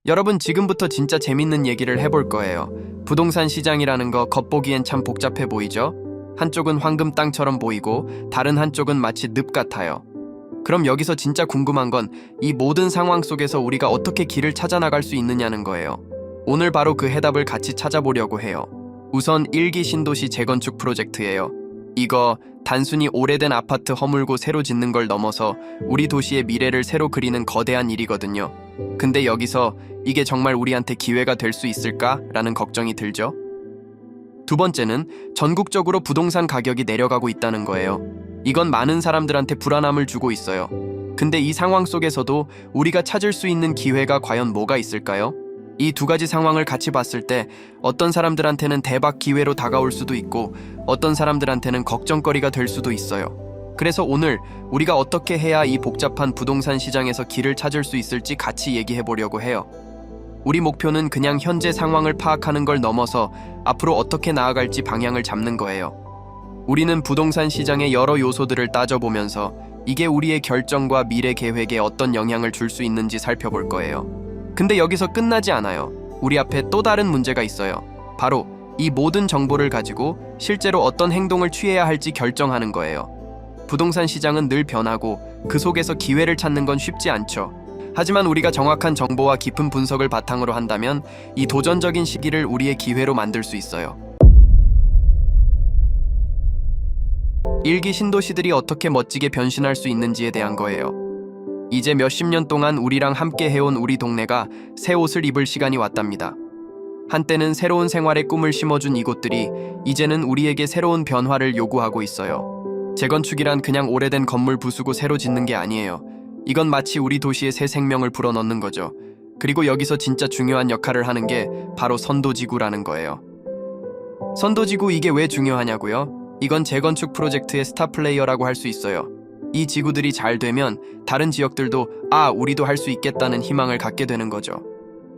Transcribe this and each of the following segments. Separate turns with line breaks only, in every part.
여러분, 지금부터 진짜 재밌는 얘기를 해볼 거예요. 부동산 시장이라는 거 겉보기엔 참 복잡해 보이죠? 한쪽은 황금 땅처럼 보이고 다른 한쪽은 마치 늪 같아요. 그럼 여기서 진짜 궁금한 건 이 모든 상황 속에서 우리가 어떻게 길을 찾아 나갈 수 있느냐는 거예요. 오늘 바로 그 해답을 같이 찾아보려고 해요. 우선 1기 신도시 재건축 프로젝트예요. 이거 단순히 오래된 아파트 허물고 새로 짓는 걸 넘어서 우리 도시의 미래를 새로 그리는 거대한 일이거든요. 근데 여기서 이게 정말 우리한테 기회가 될 수 있을까라는 걱정이 들죠. 두 번째는 전국적으로 부동산 가격이 내려가고 있다는 거예요. 이건 많은 사람들한테 불안함을 주고 있어요. 근데 이 상황 속에서도 우리가 찾을 수 있는 기회가 과연 뭐가 있을까요? 이 두 가지 상황을 같이 봤을 때 어떤 사람들한테는 대박 기회로 다가올 수도 있고 어떤 사람들한테는 걱정거리가 될 수도 있어요. 그래서 오늘 우리가 어떻게 해야 이 복잡한 부동산 시장에서 길을 찾을 수 있을지 같이 얘기해 보려고 해요. 우리 목표는 그냥 현재 상황을 파악하는 걸 넘어서 앞으로 어떻게 나아갈지 방향을 잡는 거예요. 우리는 부동산 시장의 여러 요소들을 따져보면서 이게 우리의 결정과 미래 계획에 어떤 영향을 줄 수 있는지 살펴볼 거예요. 근데 여기서 끝나지 않아요. 우리 앞에 또 다른 문제가 있어요. 바로 이 모든 정보를 가지고 실제로 어떤 행동을 취해야 할지 결정하는 거예요. 부동산 시장은 늘 변하고 그 속에서 기회를 찾는 건 쉽지 않죠. 하지만 우리가 정확한 정보와 깊은 분석을 바탕으로 한다면 이 도전적인 시기를 우리의 기회로 만들 수 있어요. 1기 신도시들이 어떻게 멋지게 변신할 수 있는지에 대한 거예요. 이제 몇십 년 동안 우리랑 함께 해온 우리 동네가 새 옷을 입을 시간이 왔답니다. 한때는 새로운 생활의 꿈을 심어준 이곳들이 이제는 우리에게 새로운 변화를 요구하고 있어요. 재건축이란 그냥 오래된 건물 부수고 새로 짓는 게 아니에요. 이건 마치 우리 도시에 새 생명을 불어넣는 거죠. 그리고 여기서 진짜 중요한 역할을 하는 게 바로 선도지구라는 거예요. 선도지구, 이게 왜 중요하냐고요? 이건 재건축 프로젝트의 스타 플레이어라고 할 수 있어요. 이 지구들이 잘 되면 다른 지역들도 우리도 할 수 있겠다는 희망을 갖게 되는 거죠.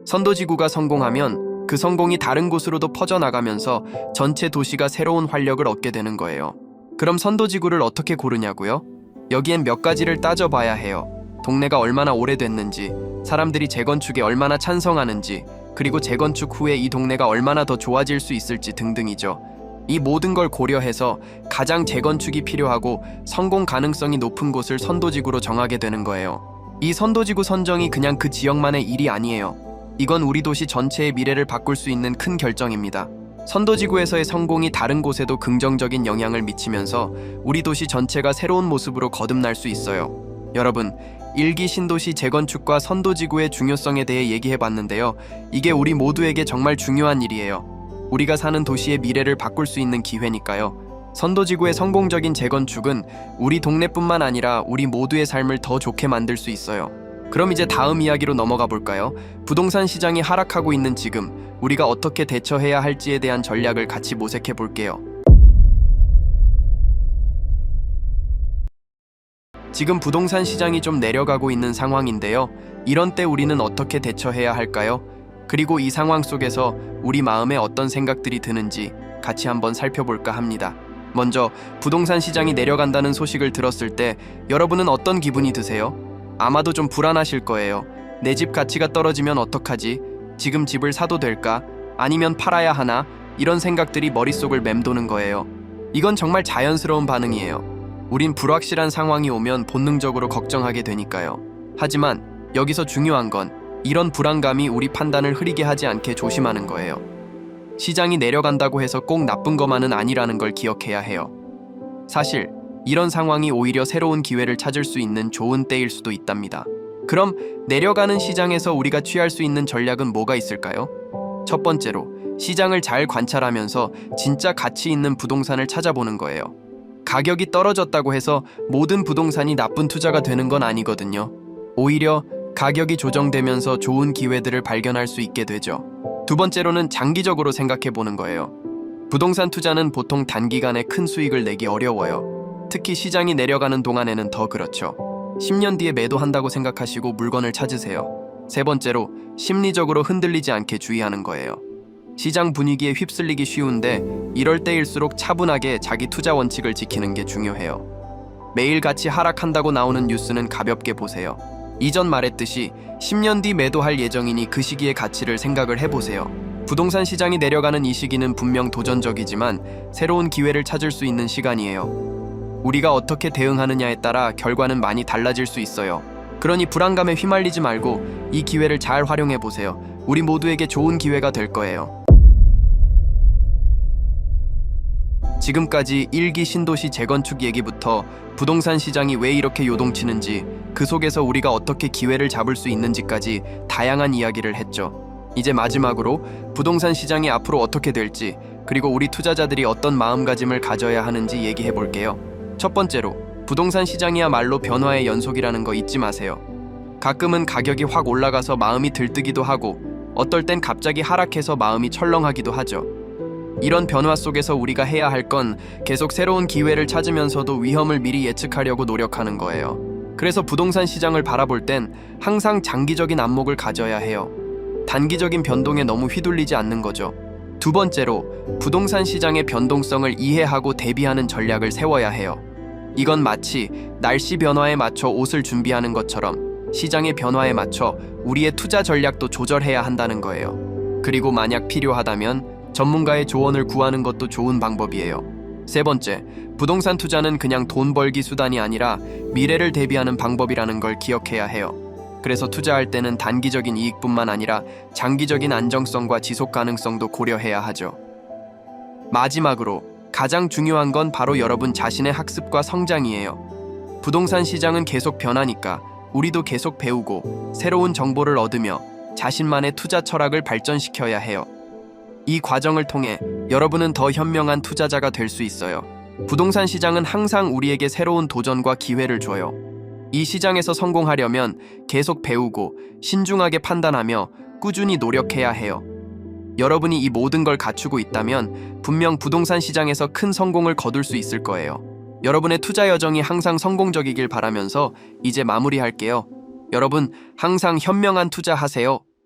선도지구가 성공하면 그 성공이 다른 곳으로도 퍼져나가면서 전체 도시가 새로운 활력을 얻게 되는 거예요. 그럼 선도지구를 어떻게 고르냐고요? 여기엔 몇 가지를 따져봐야 해요. 동네가 얼마나 오래됐는지, 사람들이 재건축에 얼마나 찬성하는지, 그리고 재건축 후에 이 동네가 얼마나 더 좋아질 수 있을지 등등이죠. 이 모든 걸 고려해서 가장 재건축이 필요하고 성공 가능성이 높은 곳을 선도지구로 정하게 되는 거예요. 이 선도지구 선정이 그냥 그 지역만의 일이 아니에요. 이건 우리 도시 전체의 미래를 바꿀 수 있는 큰 결정입니다. 선도지구에서의 성공이 다른 곳에도 긍정적인 영향을 미치면서 우리 도시 전체가 새로운 모습으로 거듭날 수 있어요. 여러분, 1기 신도시 재건축과 선도지구의 중요성에 대해 얘기해봤는데요. 이게 우리 모두에게 정말 중요한 일이에요. 우리가 사는 도시의 미래를 바꿀 수 있는 기회니까요. 선도지구의 성공적인 재건축은 우리 동네뿐만 아니라 우리 모두의 삶을 더 좋게 만들 수 있어요. 그럼 이제 다음 이야기로 넘어가 볼까요? 부동산 시장이 하락하고 있는 지금 우리가 어떻게 대처해야 할지에 대한 전략을 같이 모색해 볼게요. 지금 부동산 시장이 좀 내려가고 있는 상황인데요. 이런 때 우리는 어떻게 대처해야 할까요? 그리고 이 상황 속에서 우리 마음에 어떤 생각들이 드는지 같이 한번 살펴볼까 합니다. 먼저 부동산 시장이 내려간다는 소식을 들었을 때 여러분은 어떤 기분이 드세요? 아마도 좀 불안하실 거예요. 내 집 가치가 떨어지면 어떡하지? 지금 집을 사도 될까? 아니면 팔아야 하나? 이런 생각들이 머릿속을 맴도는 거예요. 이건 정말 자연스러운 반응이에요. 우린 불확실한 상황이 오면 본능적으로 걱정하게 되니까요. 하지만 여기서 중요한 건 이런 불안감이 우리 판단을 흐리게 하지 않게 조심하는 거예요. 시장이 내려간다고 해서 꼭 나쁜 것만은 아니라는 걸 기억해야 해요. 사실 이런 상황이 오히려 새로운 기회를 찾을 수 있는 좋은 때일 수도 있답니다. 그럼 내려가는 시장에서 우리가 취할 수 있는 전략은 뭐가 있을까요? 첫 번째로 시장을 잘 관찰하면서 진짜 가치 있는 부동산을 찾아보는 거예요. 가격이 떨어졌다고 해서 모든 부동산이 나쁜 투자가 되는 건 아니거든요. 오히려 가격이 조정되면서 좋은 기회들을 발견할 수 있게 되죠. 두 번째로는 장기적으로 생각해 보는 거예요. 부동산 투자는 보통 단기간에 큰 수익을 내기 어려워요. 특히 시장이 내려가는 동안에는 더 그렇죠. 10년 뒤에 매도한다고 생각하시고 물건을 찾으세요. 세 번째로 심리적으로 흔들리지 않게 주의하는 거예요. 시장 분위기에 휩쓸리기 쉬운데 이럴 때일수록 차분하게 자기 투자 원칙을 지키는 게 중요해요. 매일같이 하락한다고 나오는 뉴스는 가볍게 보세요. 이전 말했듯이 10년 뒤 매도할 예정이니 그 시기의 가치를 생각을 해보세요. 부동산 시장이 내려가는 이 시기는 분명 도전적이지만 새로운 기회를 찾을 수 있는 시간이에요. 우리가 어떻게 대응하느냐에 따라 결과는 많이 달라질 수 있어요. 그러니 불안감에 휘말리지 말고 이 기회를 잘 활용해 보세요. 우리 모두에게 좋은 기회가 될 거예요. 지금까지 1기 신도시 재건축 얘기부터 부동산 시장이 왜 이렇게 요동치는지, 그 속에서 우리가 어떻게 기회를 잡을 수 있는지까지 다양한 이야기를 했죠. 이제 마지막으로 부동산 시장이 앞으로 어떻게 될지, 그리고 우리 투자자들이 어떤 마음가짐을 가져야 하는지 얘기해 볼게요. 첫 번째로, 부동산 시장이야말로 변화의 연속이라는 거 잊지 마세요. 가끔은 가격이 확 올라가서 마음이 들뜨기도 하고, 어떨 땐 갑자기 하락해서 마음이 철렁하기도 하죠. 이런 변화 속에서 우리가 해야 할 건 계속 새로운 기회를 찾으면서도 위험을 미리 예측하려고 노력하는 거예요. 그래서 부동산 시장을 바라볼 땐 항상 장기적인 안목을 가져야 해요. 단기적인 변동에 너무 휘둘리지 않는 거죠. 두 번째로, 부동산 시장의 변동성을 이해하고 대비하는 전략을 세워야 해요. 이건 마치 날씨 변화에 맞춰 옷을 준비하는 것처럼 시장의 변화에 맞춰 우리의 투자 전략도 조절해야 한다는 거예요. 그리고 만약 필요하다면 전문가의 조언을 구하는 것도 좋은 방법이에요. 세 번째, 부동산 투자는 그냥 돈 벌기 수단이 아니라 미래를 대비하는 방법이라는 걸 기억해야 해요. 그래서 투자할 때는 단기적인 이익뿐만 아니라 장기적인 안정성과 지속 가능성도 고려해야 하죠. 마지막으로, 가장 중요한 건 바로 여러분 자신의 학습과 성장이에요. 부동산 시장은 계속 변하니까 우리도 계속 배우고 새로운 정보를 얻으며 자신만의 투자 철학을 발전시켜야 해요. 이 과정을 통해 여러분은 더 현명한 투자자가 될 수 있어요. 부동산 시장은 항상 우리에게 새로운 도전과 기회를 줘요. 이 시장에서 성공하려면 계속 배우고 신중하게 판단하며 꾸준히 노력해야 해요. 여러분이 이 모든 걸 갖추고 있다면 분명 부동산 시장에서 큰 성공을 거둘 수 있을 거예요. 여러분의 투자 여정이 항상 성공적이길 바라면서 이제 마무리할게요. 여러분, 항상 현명한 투자하세요.